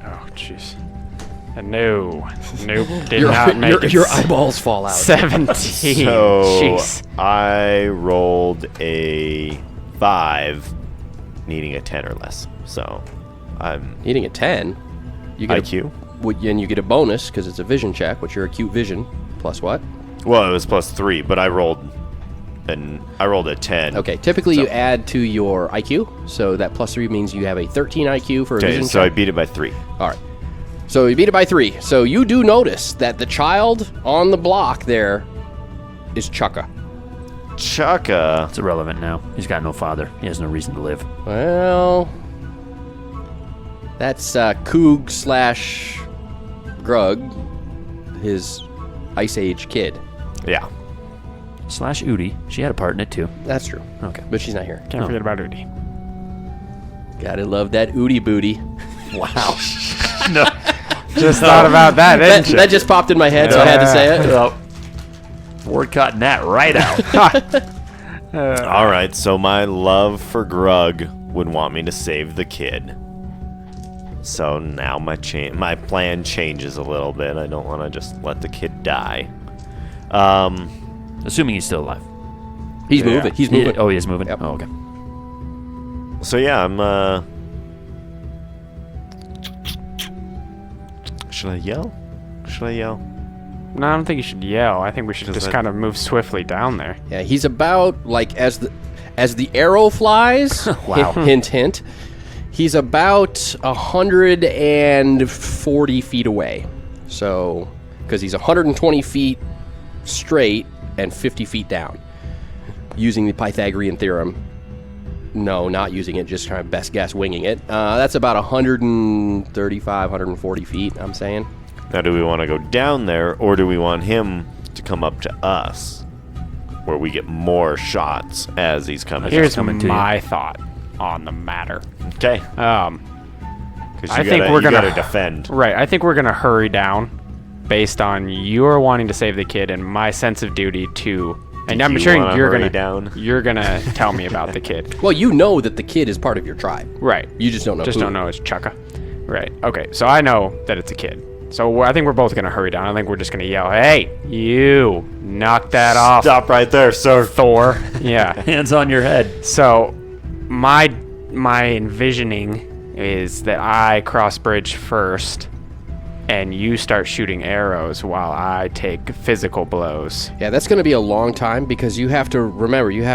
Oh, jeez. Nope. Did not make it. Your eyeballs fall out. 17. So Jeez. I rolled a 5, needing a 10 or less. So I'm Needing a 10. You get IQ. And you get a bonus because it's a vision check, which your acute vision plus what? Well, it was plus 3, but I rolled a 10. Okay. Typically, you add to your IQ, so that plus 3 means you have a 13 IQ for a Okay, vision so I check. beat it by 3. All right. So you beat it by 3. So you do notice that the child on the block there is Chukka. Chaka. It's irrelevant now. He's got no father. He has no reason to live. Well, that's Koog / Grug, his Ice Age kid. Yeah. / Udi. She had a part in it too. That's true. Okay. But she's not here. Can't forget about Udi. Gotta love that Udi booty. Wow. Just thought about that, didn't you? That just popped in my head, so I had to say it. Well, we're cutting that right out. All right, so my love for Grug would want me to save the kid. So now my plan changes a little bit. I don't want to just let the kid die. Assuming he's still alive. He's moving. He's moving. Oh, he is moving? Yep. Oh, okay. So yeah, I'm should I yell? No, I don't think you should yell. I think we should Does just that- kind of move swiftly down there. Yeah, he's about like as the arrow flies. Wow. Hint, hint. He's about 140 feet away. So, because he's 120 feet straight and 50 feet down, using the Pythagorean theorem. No, not using it. Just kind of best guess winging it. That's about 135, 140 feet. I'm saying. Now, do we want to go down there, or do we want him to come up to us, where we get more shots as he's coming? Here's coming to you. my thought on the matter. Okay. Um, Because I think we're you gonna gotta defend. Right, I think we're gonna hurry down, based on your wanting to save the kid and my sense of duty to. And Do I'm you sure wanna you're hurry gonna down? You're gonna tell me about the kid. Well, you know that the kid is part of your tribe. Right. You just don't know. Just who. don't know it's Chukka. Right. Okay. So I know that it's a kid. So I think we're both gonna hurry down. I think we're just gonna yell, "Hey, you! Knock that off, Stop right there, sir. Thor!" Yeah. Hands on your head. So my envisioning is that I cross bridge first, and you start shooting arrows while I take physical blows. Yeah, that's going to be a long time because you have to remember you're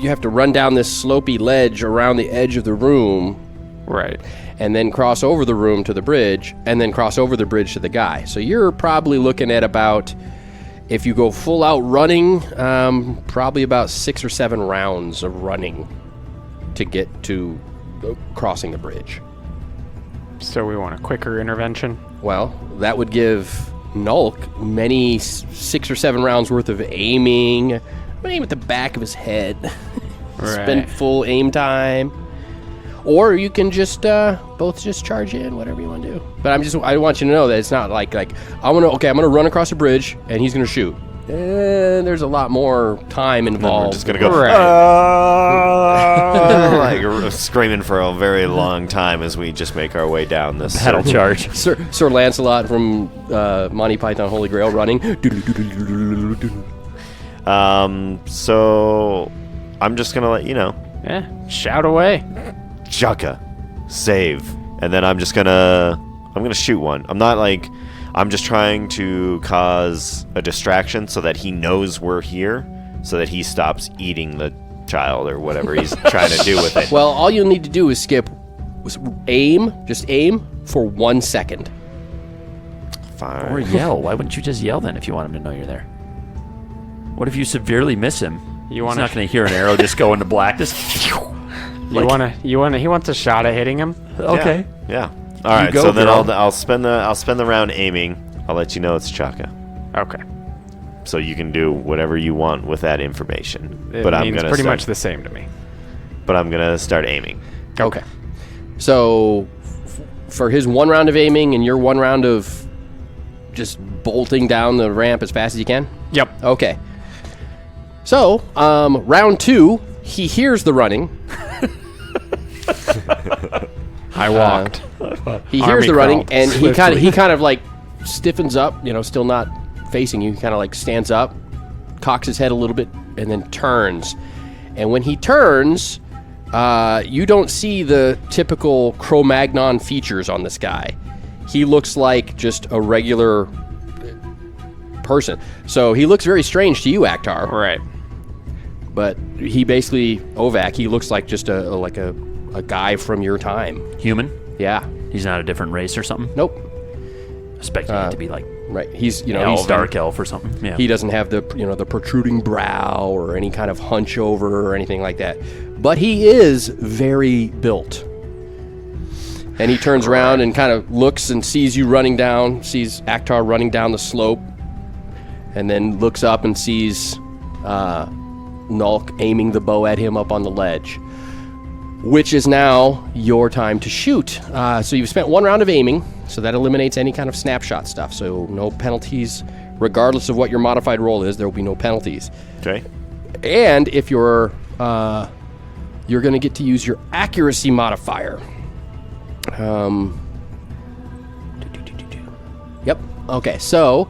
you have to run down this slopey ledge around the edge of the room, Right. and then cross over the room to the bridge, and then cross over the bridge to the guy. So you're probably looking at about, if you go full out running, probably about 6 or 7 rounds of running to get to crossing the bridge. So we want a quicker intervention. Well, that would give Nulk many 6 or 7 rounds worth of aiming. Aim at the back of his head. Spend Right. full aim time. Or you can just both just charge in, whatever you want to do. But I want you to know that it's not like I'm gonna run across a bridge and he's gonna shoot. There's a lot more time Then involved. we're just gonna go Right. like screaming for a very long time as we just make our way down this Battle charge. Sir Lancelot from Monty Python Holy Grail running. So I'm just gonna let you know, Yeah. Shout away. Chaka, save, and then I'm gonna shoot one. I'm just trying to cause a distraction so that he knows we're here, so that he stops eating the child or whatever he's trying to do with it. Well, all you'll need to do is just aim for 1 second. Fine. Or yell. Why wouldn't you just yell then if you want him to know you're there? What if you severely miss him? You He's want not going to hear an arrow just go into blackness. he wants a shot at hitting him. Okay. Yeah. All right. go, So then girl. I'll spend the round aiming. I'll let you know it's Chaka. Okay. So you can do whatever you want with that information. It But I'm means gonna pretty start, much the same to me. But I'm gonna start aiming. Okay. So, for his 1 round of aiming and your 1 round of just bolting down the ramp as fast as you can? Yep. Okay. So, round 2, he hears the running. I walked. He hears Army the running, crawled and swiftly. he kind of like stiffens up, still not facing you. He kind of like stands up, cocks his head a little bit, and then turns. And when he turns, you don't see the typical Cro-Magnon features on this guy. He looks like just a regular person. So he looks very strange to you, Aktar. Right. But he basically, Ovak, he looks like just a guy from your time. Human? Yeah. He's not a different race or something? Nope. Expecting it to be like Right. He's elf, he's dark elf or something. Yeah. He doesn't have the the protruding brow or any kind of hunch over or anything like that. But he is very built. And he turns around and kind of looks and sees you running down, sees Aktar running down the slope, and then looks up and sees Nulk aiming the bow at him up on the ledge, which is now your time to shoot. So you've spent 1 round of aiming, so that eliminates any kind of snapshot stuff. So no penalties, regardless of what your modified roll is. There will be no penalties. Okay. And if you're going to get to use your accuracy modifier. Yep. Okay. So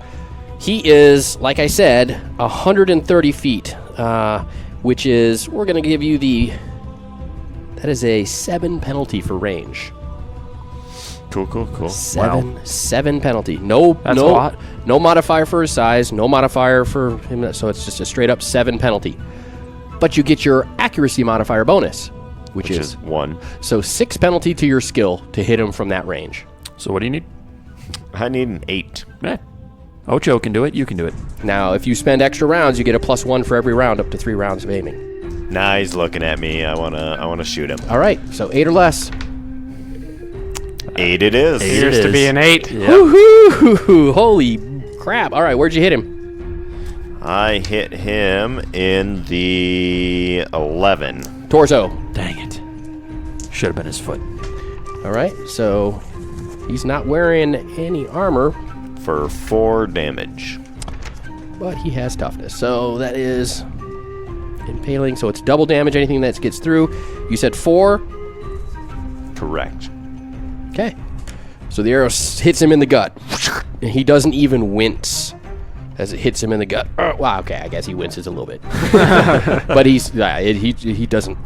he is, like I said, 130 feet, which is, we're going to give you that is a 7 penalty for range. Cool. 7 penalty. No, That's a lot. no modifier for his size, no modifier for him. So it's just a straight up 7 penalty. But you get your accuracy modifier bonus, which is 1. so 6 penalty to your skill to hit him from that range. So what do you need? I need an 8. Ocho can do it. You can do it. Now, if you spend extra rounds, you get a +1 for every round, up to 3 rounds of aiming. Nah, he's looking at me. I wanna shoot him. All right, so 8 or less. 8 it is. Eight. Appears It to be is. an 8. Woohoo! Holy crap! All right, where'd you hit him? I hit him in the 11 Torso. Dang it. Should have been his foot. All right, so he's not wearing any armor, for 4 damage. but he has toughness. So that is impaling. So it's double damage. Anything that gets through. You said 4. Correct. Okay. So the arrow hits him in the gut, and he doesn't even wince as it hits him in the gut. Wow. Okay, I guess he winces a little bit, but he doesn't.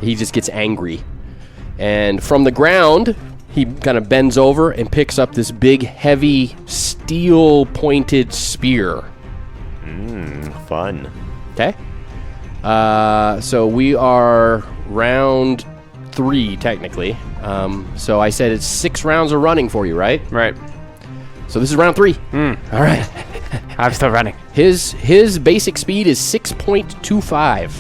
He just gets angry, and from the ground, he kind of bends over and picks up this big, heavy, steel-pointed spear. Fun. Okay. So we are round 3, technically. So I said it's 6 rounds of running for you, right? Right. So this is round 3. All right. I'm still running. His basic speed is 6.25.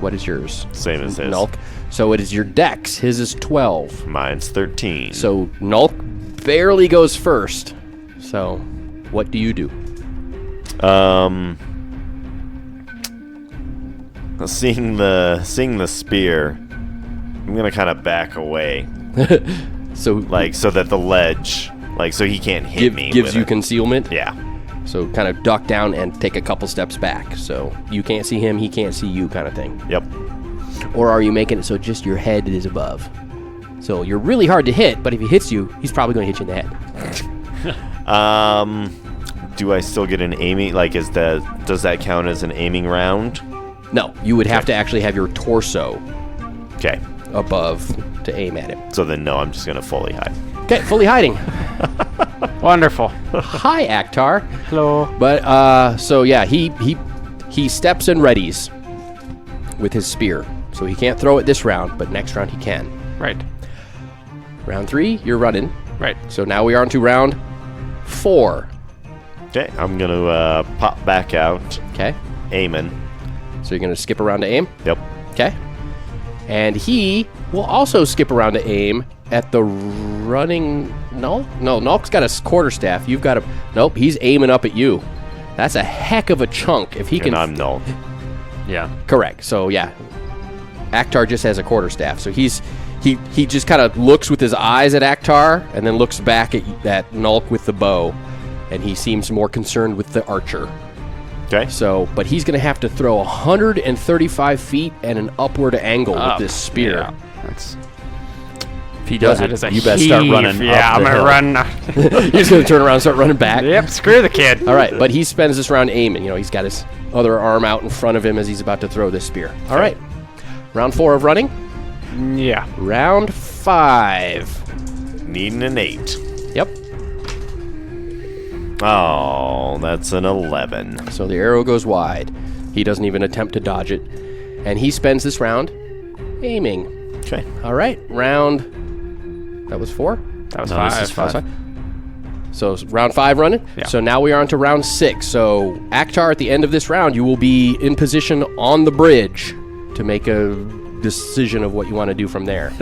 What is yours? Same as his. Nulk. So it is your dex. His is 12. Mine's 13. So Nulk barely goes first. So what do you do? Seeing the spear, I'm gonna kind of back away, So so that the ledge, so he can't hit me. gives with you it. concealment. Yeah. So kind of duck down and take a couple steps back. So you can't see him, he can't see you, kind of thing. Yep. Or are you making it so just your head is above? So you're really hard to hit, but if he hits you, he's probably going to hit you in the head. Do I still get an aiming? Does that count as an aiming round? No, you would have to actually have your torso Okay. above to aim at him. So then, no, I'm just gonna fully hide. Okay, fully hiding. Wonderful. Hi, Aktar. Hello. But so yeah, he steps and readies with his spear. So he can't throw it this round, but next round he can. Right. Round 3, you're running. Right. So now we are on to round 4. Okay. I'm gonna pop back out, Okay. aiming. So you're gonna skip around to aim. Yep. Okay. And he will also skip around to aim at the running. No, Nulk's got a quarterstaff. You've got a. Nope, he's aiming up at you. That's a heck of a chunk. If he can. And I'm null. Yeah. Correct. So yeah, Aktar just has a quarterstaff. So he just kind of looks with his eyes at Aktar and then looks back at Nulk with the bow, and he seems more concerned with the archer. Okay. So, but he's going to have to throw 135 feet and an upward angle with this spear. Yeah. That's If he does that is a it, you better start heave. running. Yeah, up I'm the gonna hill. run. He's going to turn around and start running back. Yep. Screw the kid. All right, but he spends this round aiming. You know, he's got his other arm out in front of him as he's about to throw this spear. All right. Round 4 of running. Yeah. Round 5. Needing an 8. Yep. Oh, that's an 11. So the arrow goes wide. He doesn't even attempt to dodge it. And he spends this round aiming. Okay. All right. Round. That was 4? That was No, five. this is five. So round 5 running. Yeah. So now we are on to round 6. So Aktar, at the end of this round, you will be in position on the bridge to make a decision of what you want to do from there.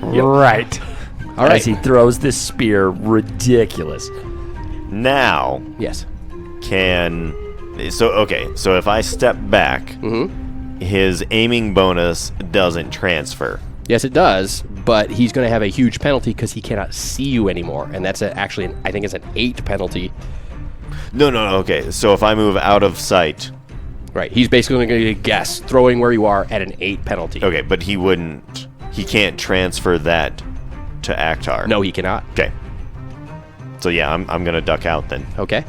Right. All right. As he throws this spear, ridiculous. Now, Yes. so if I step back, his aiming bonus doesn't transfer. Yes, it does, but he's going to have a huge penalty because he cannot see you anymore, and that's actually, I think it's an 8 penalty. No, okay. So if I move out of sight, Right, he's basically going to guess, throwing where you are at an 8 penalty. okay, but he can't transfer that to Aktar. No, he cannot. Okay. So yeah, I'm gonna duck out then. Okay.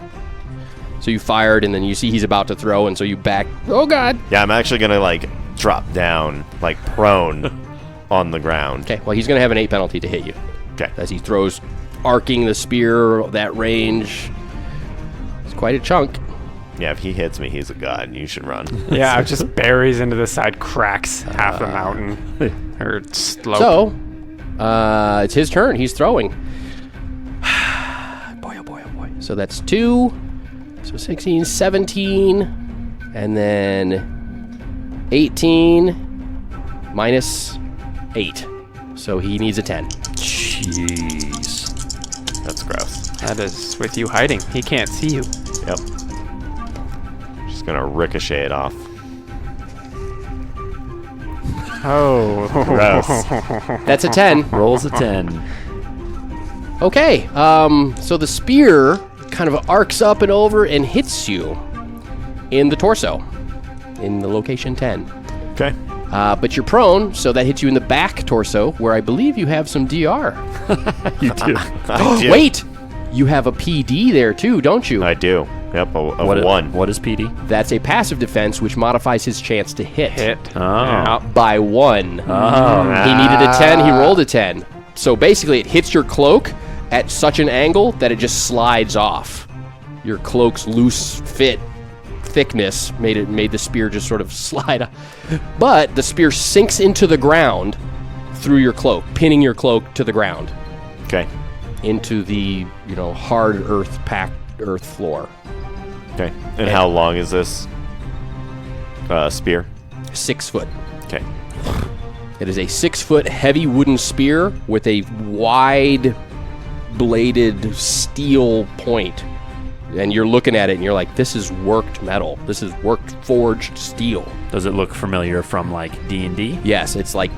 So you fired, and then you see he's about to throw, and so you back. Oh, God. Yeah, I'm actually gonna drop down, prone on the ground. Okay, well, he's going to have an 8 penalty to hit you Okay. as he throws, arcing the spear that range. It's quite a chunk. Yeah, if he hits me, he's a god. You should run. Yeah, it just buries into the side, cracks half the mountain or slope. So, it's his turn. He's throwing. Boy, oh boy, oh boy. So that's 2. So 16, 17, and then 18 minus 8. So he needs a 10. Jeez. That's gross. That is with you hiding. He can't see you. Yep. Just gonna ricochet it off. Oh. Gross. That's a 10. Rolls a 10. Okay, so the spear kind of arcs up and over and hits you in the torso, in the location 10. Okay. But you're prone, so that hits you in the back torso, where I believe you have some DR. You do. I do. Wait! You have a PD there too, don't you? I do. Yep, a What 1. What is PD? That's a passive defense, which modifies his chance to hit. Hit. Oh. Yeah. By 1. Oh. He needed a 10, he rolled a 10. So basically, it hits your cloak at such an angle that it just slides off. Your cloak's loose fit thickness made the spear just sort of slide. But the spear sinks into the ground through your cloak, pinning your cloak to the ground Okay. into the hard packed earth floor. Okay. And how long is this spear? 6 foot. Okay. It is a 6 foot heavy wooden spear with a wide bladed steel point. And you're looking at it and you're like, this is worked metal. This is worked forged steel. Does it look familiar from like D&D? Yes, it's like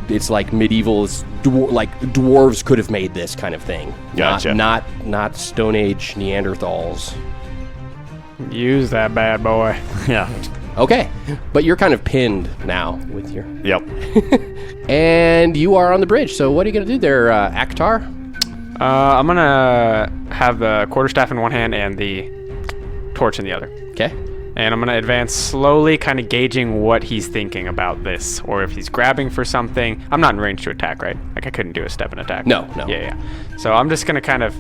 medieval. Like dwarves could have made this kind of thing. Gotcha. Not Stone Age Neanderthals. Use that bad boy. Yeah. Okay, but you're kind of pinned now with your. Yep. And you are on the bridge. So what are you gonna do there, Akhtar? I'm gonna have the quarterstaff in one hand and the torch in the other. Okay. And I'm gonna advance slowly, kind of gauging what he's thinking about this, or if he's grabbing for something. I'm not in range to attack, right? Like I couldn't do a step and attack. No. Yeah. So I'm just gonna kind of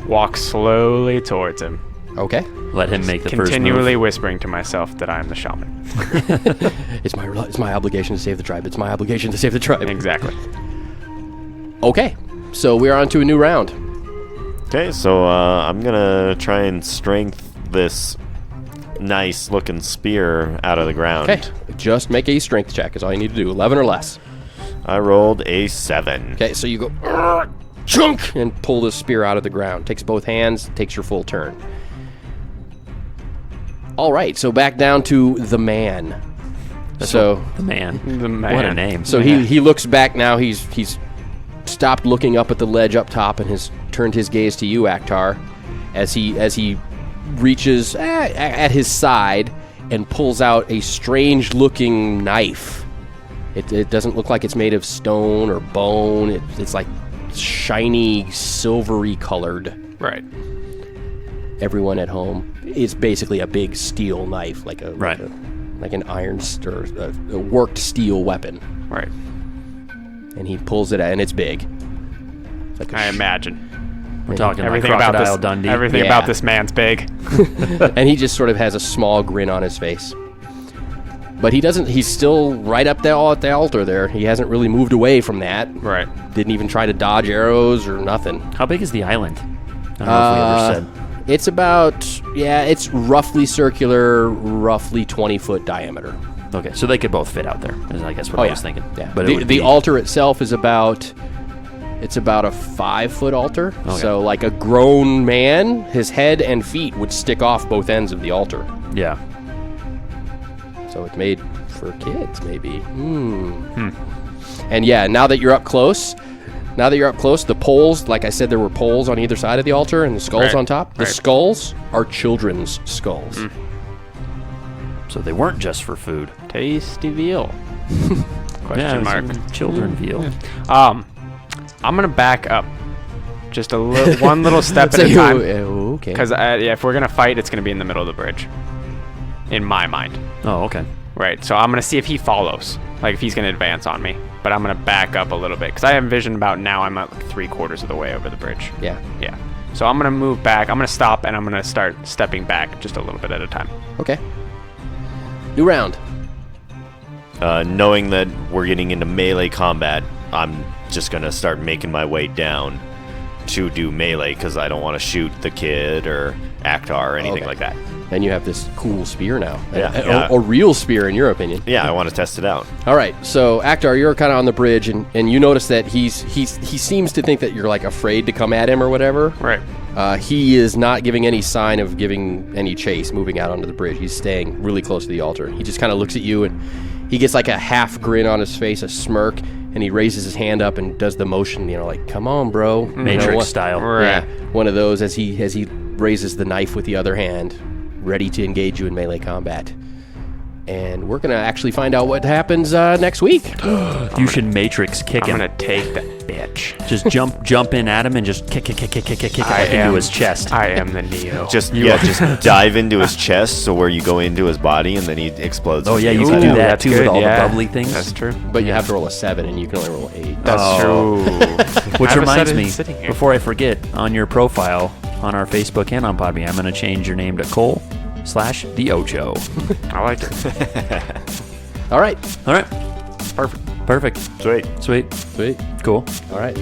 walk slowly towards him, Okay. Let him make the first continually move. whispering to myself that I'm the shaman. It's my obligation to save the tribe. It's my obligation to save the tribe. Exactly. Okay. So we're on to a new round. Okay, so I'm gonna try and strength this nice looking spear out of the ground. Okay. Just make a strength check is all you need to do. 11 or less. I rolled a 7. Okay, so you go chunk and pull the spear out of the ground. Takes both hands, takes your full turn. All right, so back down to the man. So The man. The man. What a name. so he looks back now. He's stopped looking up at the ledge up top and has turned his gaze to you, Akhtar, as he reaches at his side and pulls out a strange-looking knife. It doesn't look like it's made of stone or bone. It's like shiny, silvery colored. Right. Everyone at home, it's basically a big steel knife, like Right. like an iron or a worked steel weapon. Right. And he pulls it out, and it's big. It's like a I imagine. We're talking like Everything about Crocodile this. Dundee. Everything Yeah. about this man's big. and he just sort of has a small grin on his face. But he doesn't. He's still right up there at the altar there. He hasn't really moved away from that. Right. Didn't even try to dodge arrows or nothing. How big is the island? I don't know if we ever said. It's about, it's roughly circular, roughly 20-foot diameter. Okay, so they could both fit out there, is I guess what I was thinking. Yeah. But the altar itself is about a 5-foot altar. Okay. So like a grown man, his head and feet would stick off both ends of the altar. Yeah. So it's made for kids, maybe. And yeah, now that you're up close, the poles, like I said, there were poles on either side of the altar and the skulls Right. on top. The Right. skulls are children's skulls. So they weren't just for food. Tasty veal. Question mark. Children veal. I'm gonna back up, just one little step at So a time. okay. Because if we're gonna fight, it's gonna be in the middle of the bridge. In my mind, Oh, okay. right? So I'm gonna see if he follows, like if he's gonna advance on me. But I'm gonna back up a little bit because I have vision about now. I'm at like 3/4 of the way over the bridge. Yeah. Yeah. So I'm gonna move back. I'm gonna stop and I'm gonna start stepping back just a little bit at a time. Okay. New round. Knowing that we're getting into melee combat, I'm just gonna start making my way down to do melee because I don't want to shoot the kid or Akhtar or anything Okay. like that. And you have this cool spear now. Yeah. A real spear, in your opinion. Yeah, I want to test it out. All right. So, Akhtar, you're kind of on the bridge, and you notice that he seems to think that you're like afraid to come at him or whatever. Right. He is not giving any sign of giving any chase, moving out onto the bridge. He's staying really close to the altar. He just kind of looks at you, and he gets like a half grin on his face, a smirk, and he raises his hand up and does the motion, like, come on, bro. Matrix style. Right. Yeah, one of those as he raises the knife with the other hand, ready to engage you in melee combat. And we're going to actually find out what happens next week. You should Matrix kick I'm him. gonna take that bitch. Just jump in at him and just kick like into his chest. I am the Neo. Just dive into his chest, so where you go into his body and then he explodes. Oh yeah, you Ooh, can do that that's too good, with all yeah. the bubbly things. That's true. But you have to roll a 7, and you can only roll an 8. That's true. Which I have a reminds set me, sitting here. before I forget, on your profile, on our Facebook and on Podbean, I'm going to change your name to Cole. patreon.com/the Ocho. I like it. All right. All right. Perfect. Perfect. Sweet. Sweet. Sweet. Cool. All right.